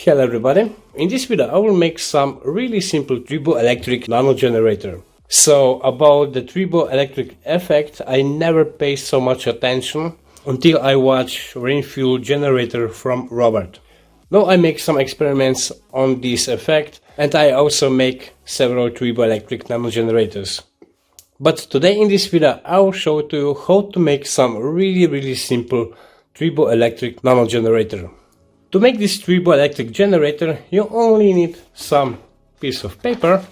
Hello everybody, in this video I will make some really simple TriboElectric Nanogenerator. So about the TriboElectric effect I never pay so much attention until I watch Rain Fuel Generator from Robert. Now I make some experiments on this effect and I also make several TriboElectric Nanogenerators. But today in this video I will show to you how to make some really simple TriboElectric Nanogenerator. To make this TriboElectric generator you only need some piece of paper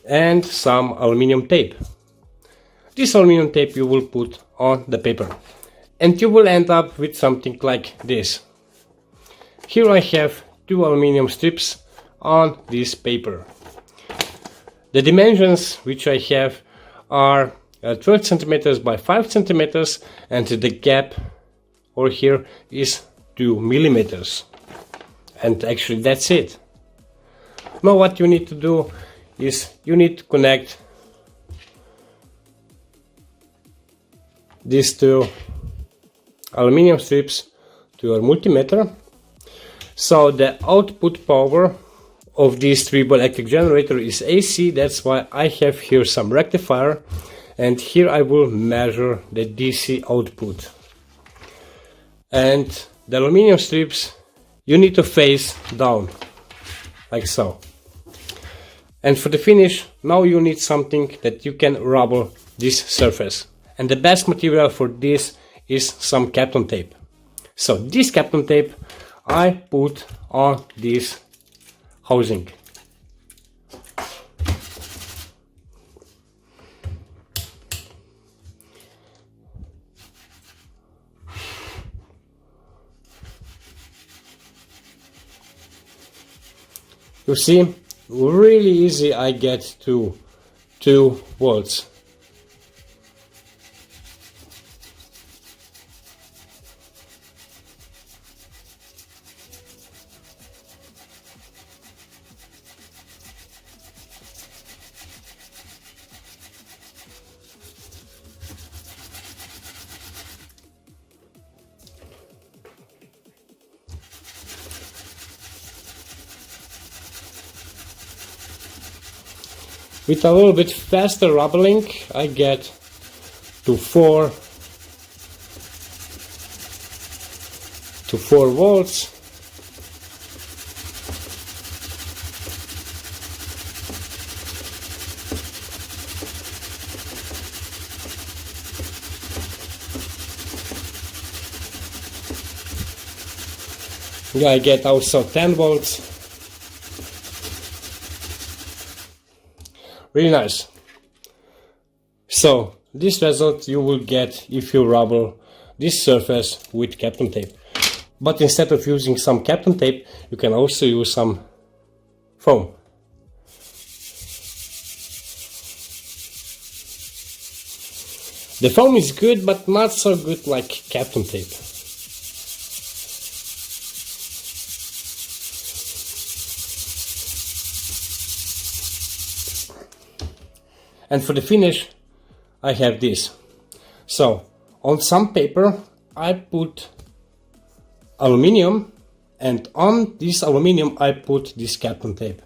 and some aluminum tape. This aluminum tape you will put on the paper and you will end up with something like this. Here I have two aluminum strips on this paper. The dimensions which I have are 12 centimeters by 5 centimeters and the gap over here is 2 millimeters. And actually that's it. Now what you need to do is you need to connect these two aluminum strips to your multimeter. So the output power of this TriboElectric generator is AC, that's why I have here some rectifier and here I will measure the DC output. And the aluminum strips you need to face down, like so. And for the finish, now you need something that you can rubber this surface. And the best material for this is some Kapton tape. So this Kapton tape I put on this housing. You see, really easy I get to 2 volts. With a little bit faster rubbling, I get to 4 volts. Yeah, I get also 10 volts. Really nice. So this result you will get if you rubber this surface with Kapton tape. But instead of using some Kapton tape, you can also use some foam. The foam is good, but not so good like Kapton tape. And for the finish I have this. So on some paper I put aluminium and on this aluminium I put this Kapton tape.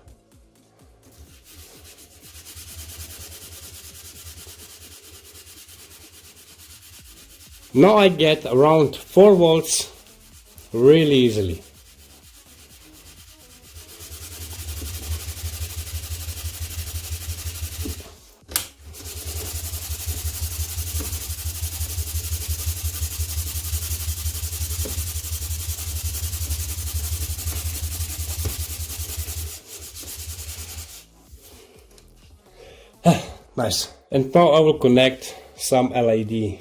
Now I get around 4 volts really easily. Nice. And now I will connect some LED.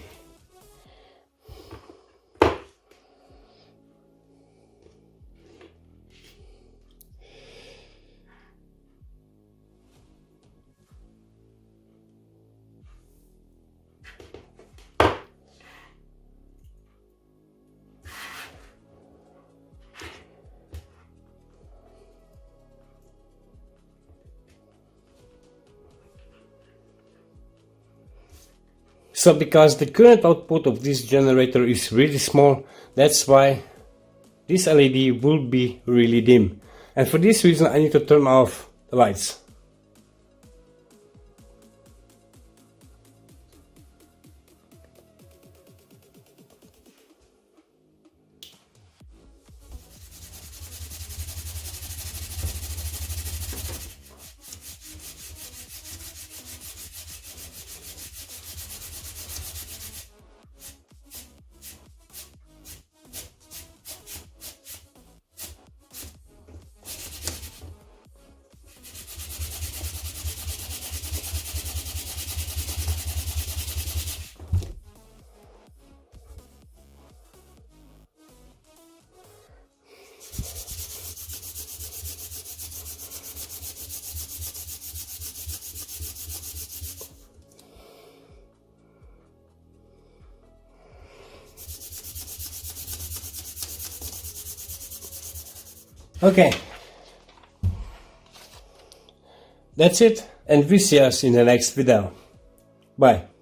So because the current output of this generator is really small, that's why this LED will be really dim. And for this reason I need to turn off the lights. Okay, that's it, and we see us in the next video. Bye.